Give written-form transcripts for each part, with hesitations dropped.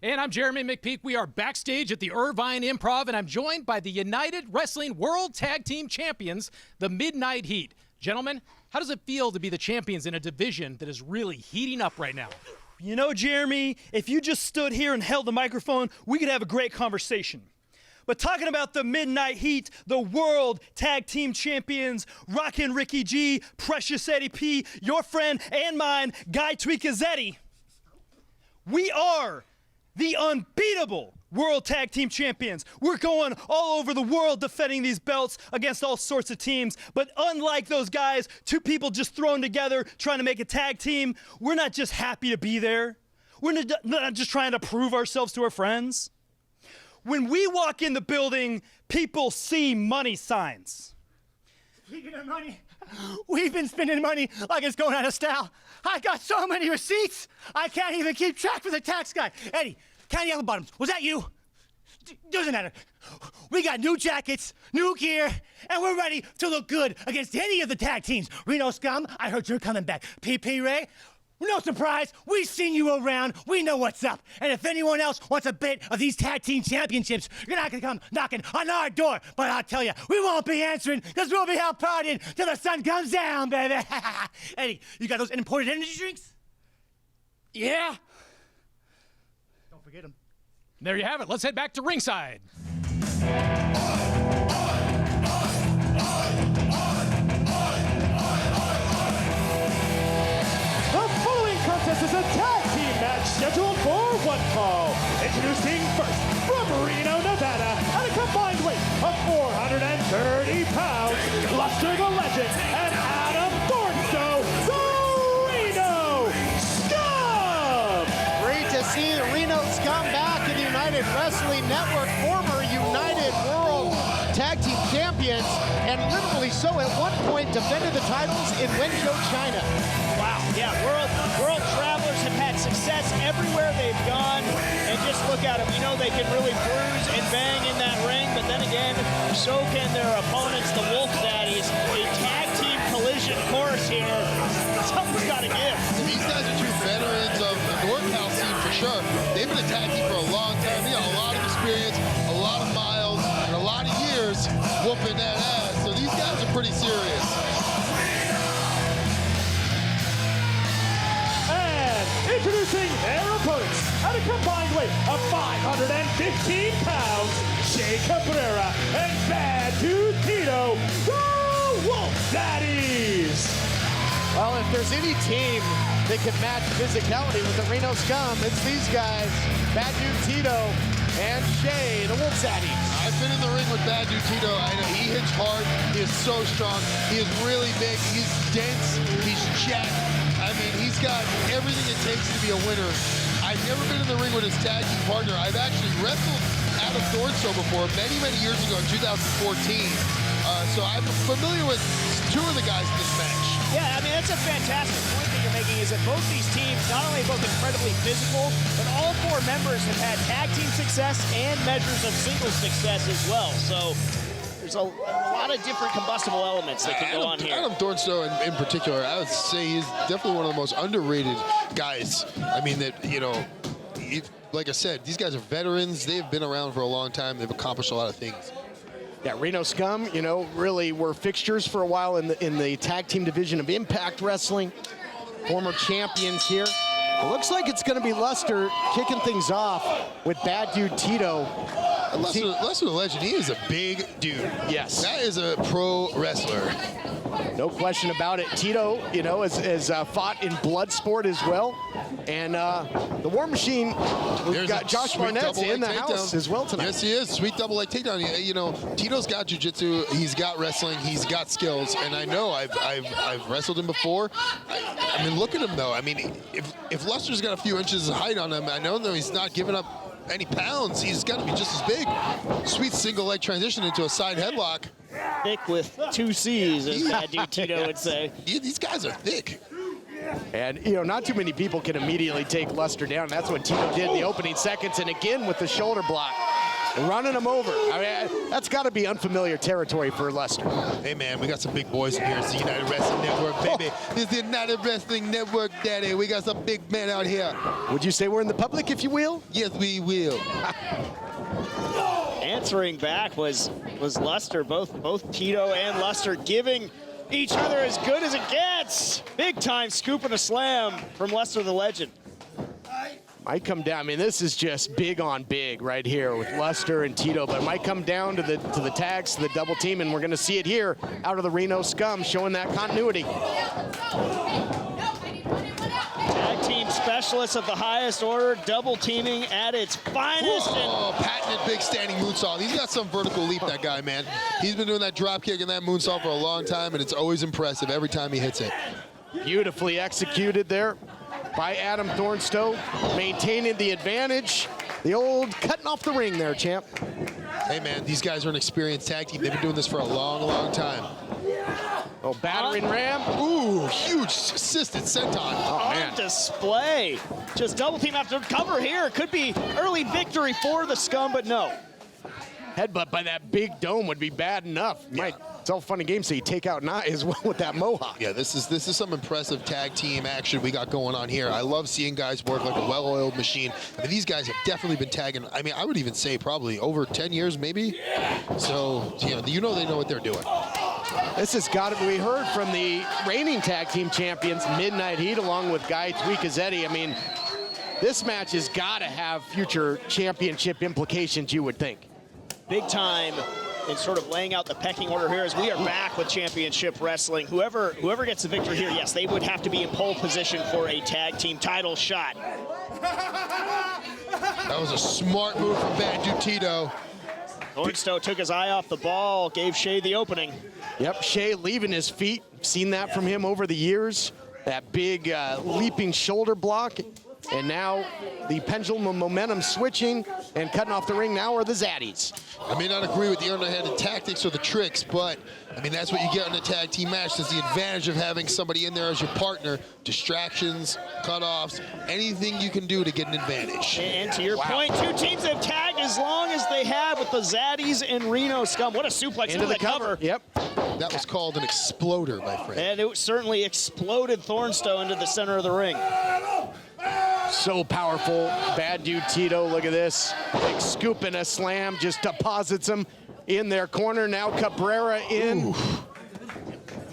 And I'm Jeremy McPeak. We are backstage at the Irvine Improv, and I'm joined by the United Wrestling World Tag Team Champions, the Midnight Heat. Gentlemen, how does it feel to be the champions in a division that is really heating up right now? You know, Jeremy, if you just stood here and held the microphone, we could have a great conversation. But talking about the Midnight Heat, the World Tag Team Champions, Rockin' Ricky G, Precious Eddie P, your friend and mine, Guy Tweakazetti, we are the unbeatable World Tag Team Champions. We're going all over the world defending these belts against all sorts of teams. But unlike those guys, two people just thrown together trying to make a tag team, we're not just happy to be there. We're not just trying to prove ourselves to our friends. When we walk in the building, people see money signs. Speaking of money, we've been spending money like it's going out of style. I got so many receipts, I can't even keep track for the tax guy. Eddie, County Apple Bottoms, was that you? Doesn't matter. We got new jackets, new gear, and we're ready to look good against any of the tag teams. Reno Scum, I heard you're coming back. PP Ray, no surprise, we've seen you around, we know what's up. And if anyone else wants a bit of these tag team championships, you're not gonna come knocking on our door. But I'll tell you, we won't be answering, because we'll be out partying till the sun comes down, baby. Eddie, you got those imported energy drinks? Yeah. Don't forget them. There you have it. Let's head back to ringside. This is a tag team match scheduled for one fall. Introducing first, from Reno, Nevada, at a combined weight of 430 pounds, Luster the Legend and Adam Thornstowe, the Reno Scum! Great to see the Reno Scum back in the United Wrestling Network, former United World Tag Team Champions, and literally so at one point defended the titles in Wenzhou, China. Wow, yeah, world travelers have had success everywhere they've gone, and just look at them. You know they can really bruise and bang in that ring, but then again, so can their opponents, the Wolf Zaddies. A tag team collision course here. Something's got to give. These guys are two veterans of the Northtown scene for sure. They've been a tag team for a long time. They got a lot of experience, a lot of miles, and a lot of years whooping that ass. So these guys are pretty serious. Introducing their opponents at a combined weight of 515 pounds, Jay Cabrera and Bad Dude Tito, the Wolf Zaddies. Well, if there's any team that can match physicality with the Reno Scum, it's these guys, Bad Dude Tito and Shay, the Wolf Zaddies. I've been in the ring with Bad Dude Tito. I know he hits hard. He is so strong. He is really big. He's dense. He's jacked. I mean, he's got everything it takes to be a winner. I've never been in the ring with his tag team partner. I've actually wrestled Adam Thornstowe before many, many years ago in 2014. So I'm familiar with two of the guys in this match. Yeah, I mean, that's a fantastic point that you're making, is that both these teams, not only both incredibly physical, but all four members have had tag team success and measures of singles success as well. So there's a lot of different combustible elements that can go on here. Adam Thornstowe in particular, I would say he's definitely one of the most underrated guys. I mean, that, you know, like I said, these guys are veterans. They've been around for a long time. They've accomplished a lot of things. Yeah, Reno Scum, you know, really were fixtures for a while in the tag team division of Impact Wrestling. Former champions here. It looks like it's going to be Luster kicking things off with Bad Dude Tito. Luster the Legend, he is a big dude. Yes. That is a pro wrestler. No question about it. Tito, you know, has fought in blood sport as well. And the War Machine, we've got Josh Barnett's in the house as well tonight. Yes, he is. Sweet double leg takedown. You know, Tito's got jiu-jitsu. He's got wrestling. He's got skills. And I know I've wrestled him before. I mean, look at him, though. I mean, if Luster's got a few inches of height on him, I know that he's not giving up any pounds. He's got to be just as big. Sweet single leg transition into a side headlock. Thick with two C's, as Bad Dude Tito would say. These guys are thick. And, you know, not too many people can immediately take Luster down. That's what Tito did in the opening seconds, and again with the shoulder block. running him over. I mean, that's got to be unfamiliar territory for Lester. Hey, man, we got some big boys in here. It's the United Wrestling Network, baby. This is the United Wrestling Network, daddy. We got some big men out here. Would you say we're in the public, if you will? Yes, we will. Answering back was Lester. Both Tito and Lester giving each other as good as it gets. Big time scoop and a slam from Lester the Legend. Might come down. I mean, this is just big on big right here with Lester and Tito, but it might come down to the tags, to the double team, and we're going to see it here out of the Reno Scum, showing that continuity. Tag team specialists of the highest order, double teaming at its finest. Oh, patented big standing moonsault. He's got some vertical leap, that guy, man. He's been doing that drop kick and that moonsault for a long time, and it's always impressive every time he hits it. Beautifully executed there by Adam Thornstowe, maintaining the advantage. The old cutting off the ring there, champ. Hey, man, these guys are an experienced tag team. They've been doing this for a long, long time. Oh, battering ram. Ooh, huge assisted senton. Oh, man. On display. Just double team after cover here. Could be early victory for the Scum, but no. Headbutt by that big dome would be bad enough. Mike, it's all fun and games, so you take out Nye as well with that mohawk. Yeah, this is some impressive tag team action we got going on here. I love seeing guys work like a well-oiled machine. I mean, these guys have definitely been tagging, I mean, I would even say probably over 10 years maybe. So, you know they know what they're doing. This has got to be, we heard from the reigning tag team champions, Midnight Heat, along with Guy Tweakazetti. I mean, this match has got to have future championship implications, you would think. Big time in sort of laying out the pecking order here as we are back with championship wrestling. Whoever gets the victory here, yes, they would have to be in pole position for a tag team title shot. That was a smart move from Bad Dude Tito. Thornstowe took his eye off the ball, gave Shea the opening. Yep, Shea leaving his feet. Seen that from him over the years. That big leaping shoulder block. And now the pendulum of momentum switching and cutting off the ring now are the Zaddies. I may not agree with the underhanded tactics or the tricks, but I mean, that's what you get in a tag team match. That's the advantage of having somebody in there as your partner. Distractions, cutoffs, anything you can do to get an advantage. And to your point, two teams have tagged as long as they have with the Zaddies and Reno Scum. What a suplex Into the cover. Yep. That was called an exploder, my friend. And it certainly exploded Thornstowe into the center of the ring. So powerful. Bad Dude Tito, look at this. Big scoop and a slam, just deposits him in their corner. Now Cabrera in. Ooh.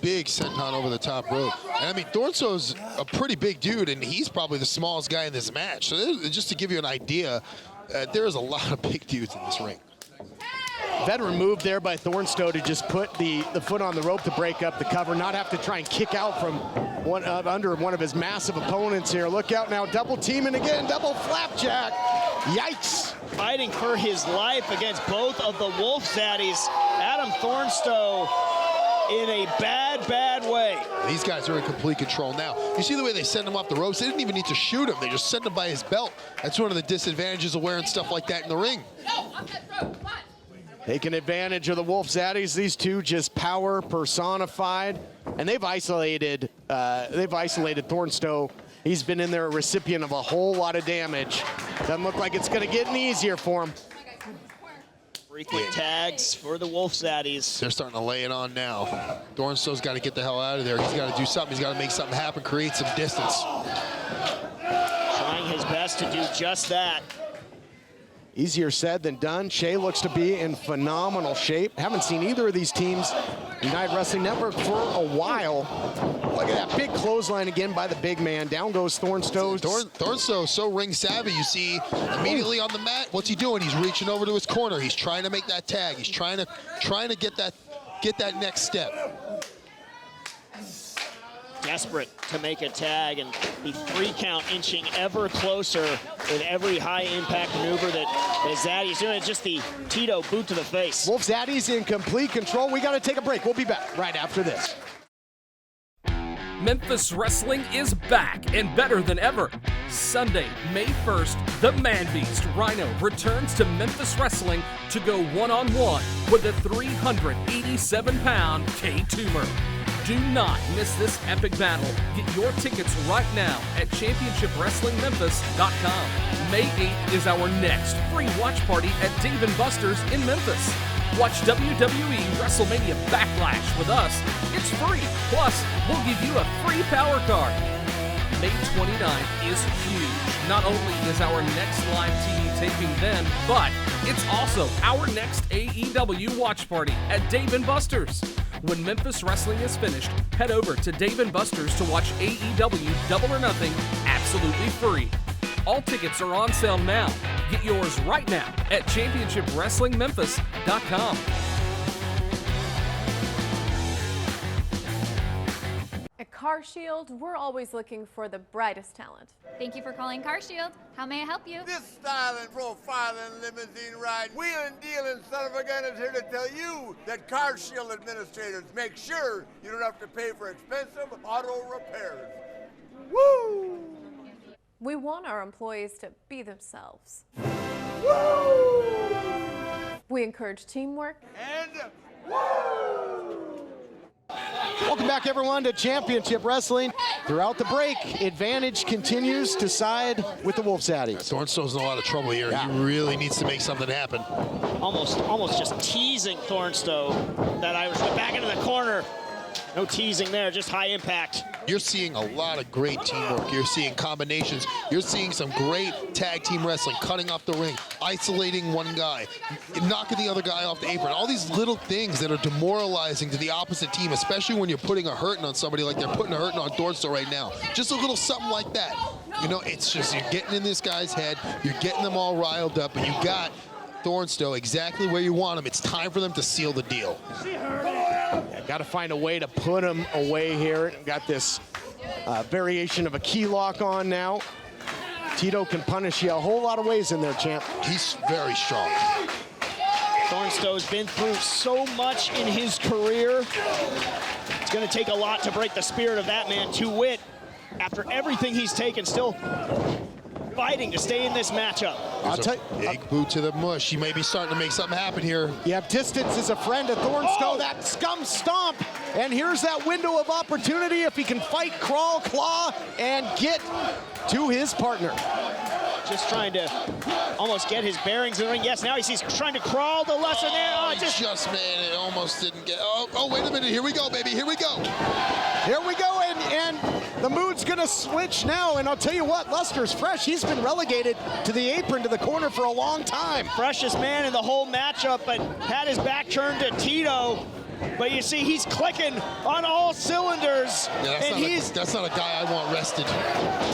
Big senton over the top rope. And I mean, Thornstowe's a pretty big dude, and he's probably the smallest guy in this match. So just to give you an idea, there is a lot of big dudes in this ring. Veteran move there by Thornstowe to just put the foot on the rope to break up the cover, not have to try and kick out from under one of his massive opponents here. Look out now, double teaming again, double flapjack. Yikes. Fighting for his life against both of the Wolf Zaddies. Adam Thornstowe in a bad, bad way. These guys are in complete control now. You see the way they send him off the ropes? They didn't even need to shoot him. They just sent him by his belt. That's one of the disadvantages of wearing stuff like that in the ring. Taking advantage of the Wolf Zaddies. These two just power personified, and they've isolated Thornstowe. He's been in there a recipient of a whole lot of damage. Doesn't look like it's going to get any easier for him. Frequent tags for the Wolf Zaddies. They're starting to lay it on now. Thornstowe's got to get the hell out of there. He's got to do something. He's got to make something happen, create some distance. Trying his best to do just that. Easier said than done. Shea looks to be in phenomenal shape. Haven't seen either of these teams, United Wrestling Network, for a while. Look at that big clothesline again by the big man. Down goes Thornstowe. Thornstowe, so ring savvy. You see immediately on the mat, what's he doing? He's reaching over to his corner. He's trying to make that tag. He's trying to get that next step. Desperate to make a tag, and the 3 count inching ever closer with every high impact maneuver that Zaddies doing. It's just the Tito boot to the face. Wolf Zaddies in complete control. We got to take a break. We'll be back right after this. Memphis Wrestling is back and better than ever. Sunday, May 1st, the Manbeast RHINO returns to Memphis Wrestling to go one-on-one with the 387-pound TOOMER. Do not miss this epic battle. Get your tickets right now at ChampionshipWrestlingMemphis.com. May 8th is our next free watch party at Dave & Buster's in Memphis. Watch WWE WrestleMania BackLash with us. It's free. Plus, we'll give you a free power card. May 29th is huge. Not only is our next live TV taping then, but it's also our next AEW watch party at Dave & Buster's. When Memphis Wrestling is finished, head over to Dave & Buster's to watch AEW Double or Nothing absolutely free. All tickets are on sale now. Get yours right now at ChampionshipWrestlingMemphis.com. At CarShield, we're always looking for the brightest talent. Thank you for calling CarShield. How may I help you? This styling, profiling, limousine ride, wheeling, dealing son of a gun is here to tell you that CarShield administrators make sure you don't have to pay for expensive auto repairs. Woo! We want our employees to be themselves. Woo! We encourage teamwork. And woo! Welcome back, everyone, to Championship Wrestling. Throughout the break, advantage continues to side with the Wolf Zaddies. Thornstone's in a lot of trouble here. Yeah. He really needs to make something happen. Almost just teasing Thornstone. That Irish back into the corner. No teasing there, just high impact. You're seeing a lot of great teamwork. You're seeing combinations. You're seeing some great tag team wrestling, cutting off the ring, isolating one guy, knocking the other guy off the apron. All these little things that are demoralizing to the opposite team, especially when you're putting a hurting on somebody like they're putting a hurting on Thornstone right now. Just a little something like that. You know, it's just you're getting in this guy's head. You're getting them all riled up, and you got Thornstone exactly where you want him. It's time for them to seal the deal. Got to find a way to put him away here. Got this variation of a key lock on now. Tito can punish you a whole lot of ways in there, champ. He's very strong. Thornstone's been through so much in his career. It's going to take a lot to break the spirit of that man, to wit. After everything he's taken, still fighting to stay in this matchup. I'll tell you, big boot to the mush. He may be starting to make something happen here. Yeah, distance is a friend of Thornstone. That scum stomp. And here's that window of opportunity if he can fight, crawl, claw, and get to his partner. Just trying to almost get his bearings in the ring. Yes, now he's trying to crawl the lesson there. Oh, just man, it almost didn't get. Oh, wait a minute. Here we go, baby. Here we go. Here we go, and the mood's gonna switch now. And I'll tell you what, Lester's fresh. He's been relegated to the apron, to the corner for a long time. Freshest man in the whole matchup, but had his back turned to Tito. But you see, he's clicking on all cylinders. Yeah, that's not a guy I want rested.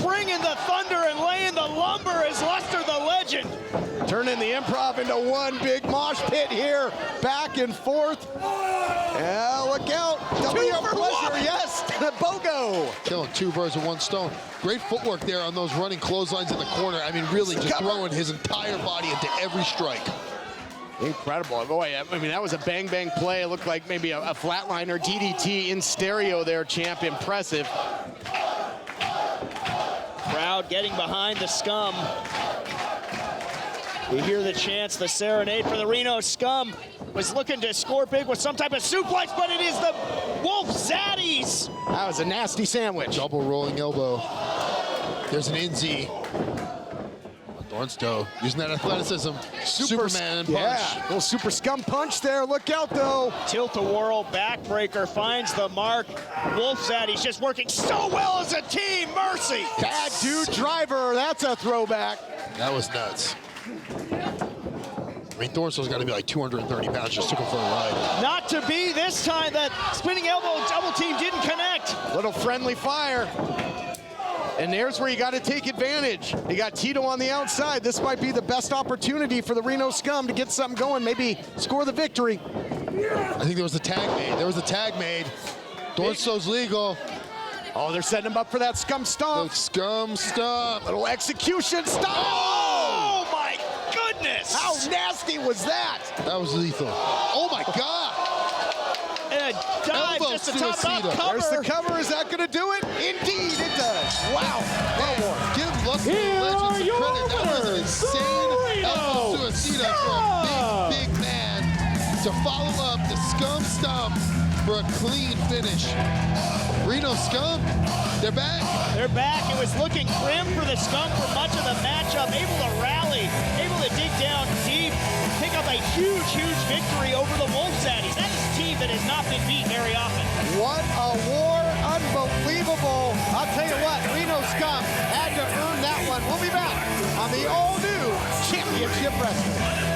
Bringing the thunder and laying the lumber is Lester the Legend. Turning the improv into one big mosh pit here. Back and forth. Yeah, look out. Double your pleasure, yes. Bogo. Killing two birds with one stone. Great footwork there on those running clotheslines in the corner. I mean, really just throwing his entire body into every strike. Incredible. Boy, I mean, that was a bang-bang play. It looked like maybe a flatliner DDT in stereo there, champ. Impressive. Crowd getting behind the Scum. You hear the chants, the serenade for the Reno Scum. Was looking to score big with some type of suplex, but it is the Wolf Zaddies. That was a nasty sandwich. Double rolling elbow. There's an NZ. Thornstone using that athleticism. Superman punch. Yeah, little super scum punch there. Look out, though. Tilt-a-whirl backbreaker finds the mark. Wolf Zaddies just working so well as a team. Mercy. Bad dude driver. That's a throwback. That was nuts. I mean, Thornstone's got to be like 230 pounds. Just took him for a ride. Not to be this time. That spinning elbow double team didn't connect. Little friendly fire. And there's where you got to take advantage. You got Tito on the outside. This might be the best opportunity for the Reno Scum to get something going, maybe score the victory. I think there was a tag made. There was a tag made. Thornstone's legal. Oh, they're setting him up for that scum stomp. The scum stomp. Little execution stomp. Oh, my goodness. How nasty was that? That was lethal. Oh, my God. And a dive Elbow just to top cover. There's the cover. Is that going to do it? Indeed, it does. Wow. Give Lester the Legend some credit. That was an insane elbow suicida for a big, big man to follow up the scum stomp for a clean finish. Reno Scum, they're back. They're back. It was looking grim for the Scum for much of the matchup. Able to rally, able to dig down deep, pick up a huge, huge victory over the Zaddies. That is a team that has not been beat very often. What a war. Unbelievable. I'll tell you what, Reno Scum had to earn that one. We'll be back on the all-new Championship Wrestling.